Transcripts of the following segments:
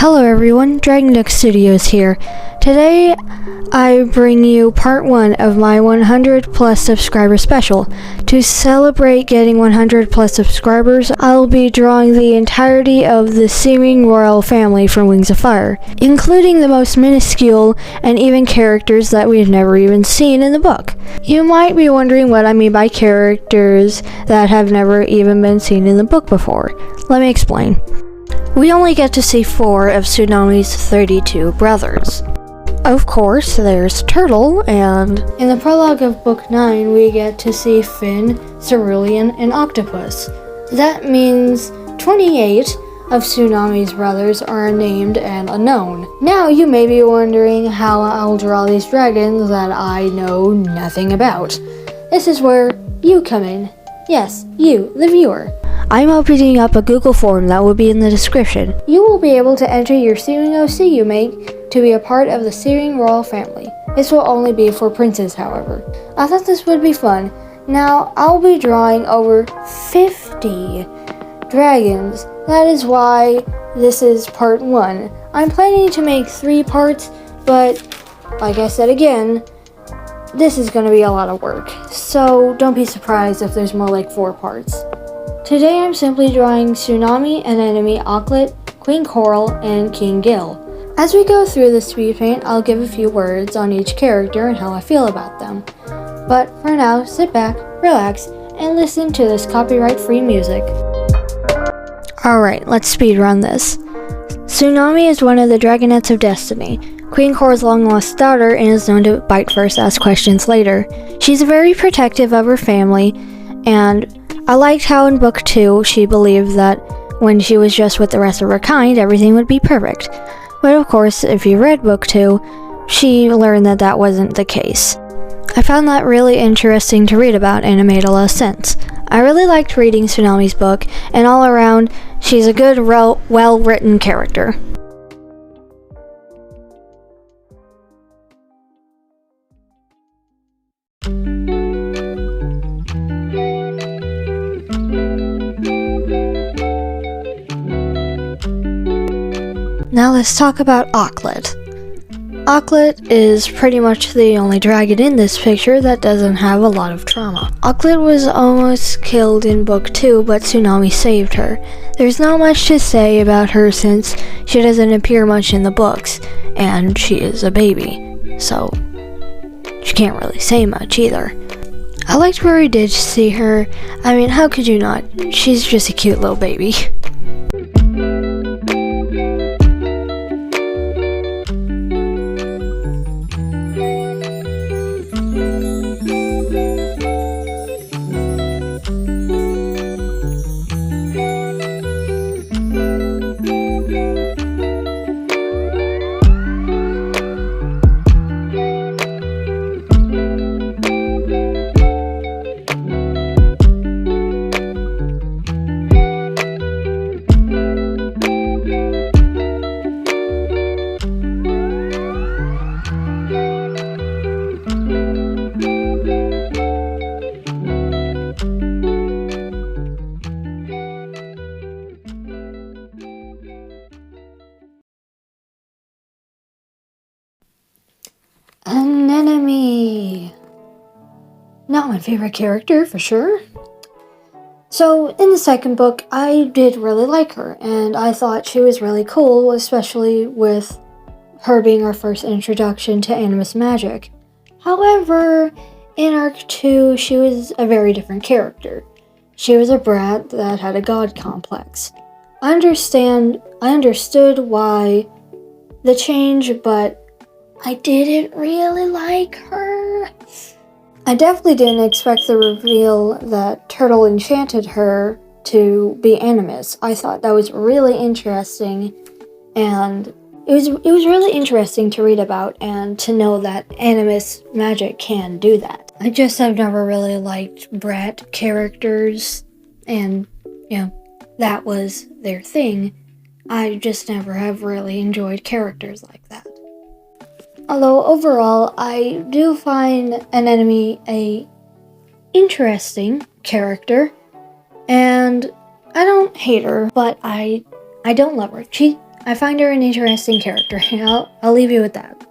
Hello everyone, Dragon Duck Studios here. Today I bring you part 1 of my 100 plus subscriber special. To celebrate getting 100 plus subscribers, I'll be drawing the entirety of the SeaWing royal family from Wings of Fire, including the most minuscule and even characters that we've never even seen in the book. You might be wondering what I mean by characters that have never even been seen in the book before. Let me explain. We only get to see 4 of Tsunami's 32 brothers. Of course, there's Turtle, and in the prologue of Book 9, we get to see Finn, Cerulean, and Octopus. That means 28 of Tsunami's brothers are named and unknown. Now you may be wondering how I'll draw these dragons that I know nothing about. This is where you come in. Yes, you, the viewer. I'm opening up a Google form that will be in the description. You will be able to enter your SeaWing OC you make to be a part of the SeaWing royal family. This will only be for princes, however. I thought this would be fun. Now, I'll be drawing over 50 dragons. That is why this is part 1. I'm planning to make 3 parts, but like I said again, this is going to be a lot of work. So don't be surprised if there's more like 4 parts. Today I'm simply drawing Tsunami and enemy Auklet, Queen Coral, and King Gil. As we go through the speed paint, I'll give a few words on each character and how I feel about them. But for now, sit back, relax, and listen to this copyright-free music. Alright, let's speedrun this. Tsunami is one of the Dragonettes of Destiny, Queen Coral's long-lost daughter, and is known to bite first, ask questions later. She's very protective of her family, and I liked how in Book 2 she believed that when she was just with the rest of her kind, everything would be perfect. But of course, if you read Book 2, she learned that that wasn't the case. I found that really interesting to read about, and it made a lot of sense. I really liked reading Tsunami's book, and all around, she's a good, well-written character. Now let's talk about Auklet. Auklet is pretty much the only dragon in this picture that doesn't have a lot of trauma. Auklet was almost killed in Book 2, but Tsunami saved her. There's not much to say about her since she doesn't appear much in the books, and she is a baby, so she can't really say much either. I liked where we did see her. I mean, how could you not? She's just a cute little baby. An enemy. Not my favorite character, for sure. So, in the second book, I did really like her, and I thought she was really cool, especially with her being our first introduction to Animus magic. However, in Arc 2, she was a very different character. She was a brat that had a god complex. I understood why the change, but I didn't really like her. I definitely didn't expect the reveal that Turtle enchanted her to be Animus. I thought that was really interesting, and it was really interesting to read about and to know that Animus magic can do that. I just have never really liked brat characters, and that was their thing. I just never have really enjoyed characters like that. Although overall, I do find an enemy a interesting character, and I don't hate her, but I don't love her. I find her an interesting character. I'll leave you with that.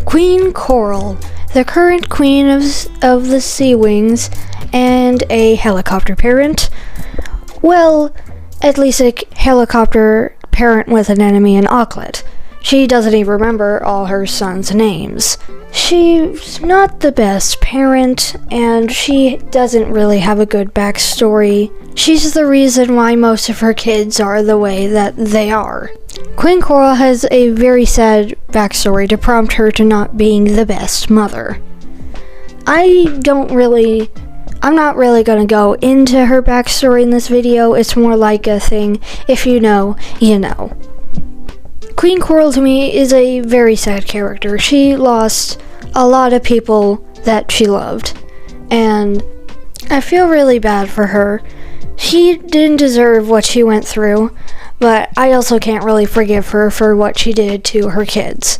Queen Coral, the current queen of the SeaWings and a helicopter parent. Well, at least a helicopter parent with an enemy in Auckland. She doesn't even remember all her sons' names. She's not the best parent, and she doesn't really have a good backstory. She's the reason why most of her kids are the way that they are. Queen Coral has a very sad backstory to prompt her to not being the best mother. I'm not really gonna go into her backstory in this video. It's more like a thing, if you know, you know. Queen Coral to me is a very sad character. She lost a lot of people that she loved, and I feel really bad for her. She didn't deserve what she went through, but I also can't really forgive her for what she did to her kids.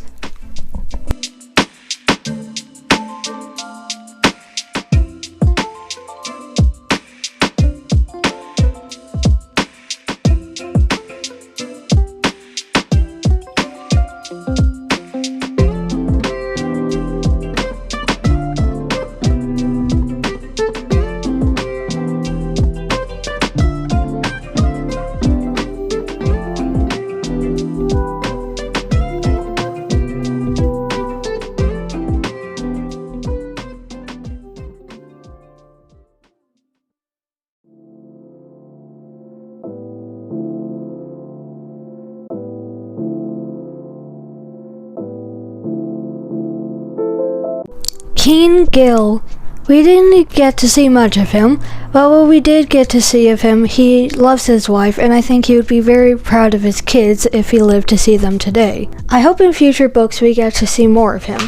King Gil. We didn't get to see much of him, but what we did get to see of him, he loves his wife, and I think he would be very proud of his kids if he lived to see them today. I hope in future books we get to see more of him.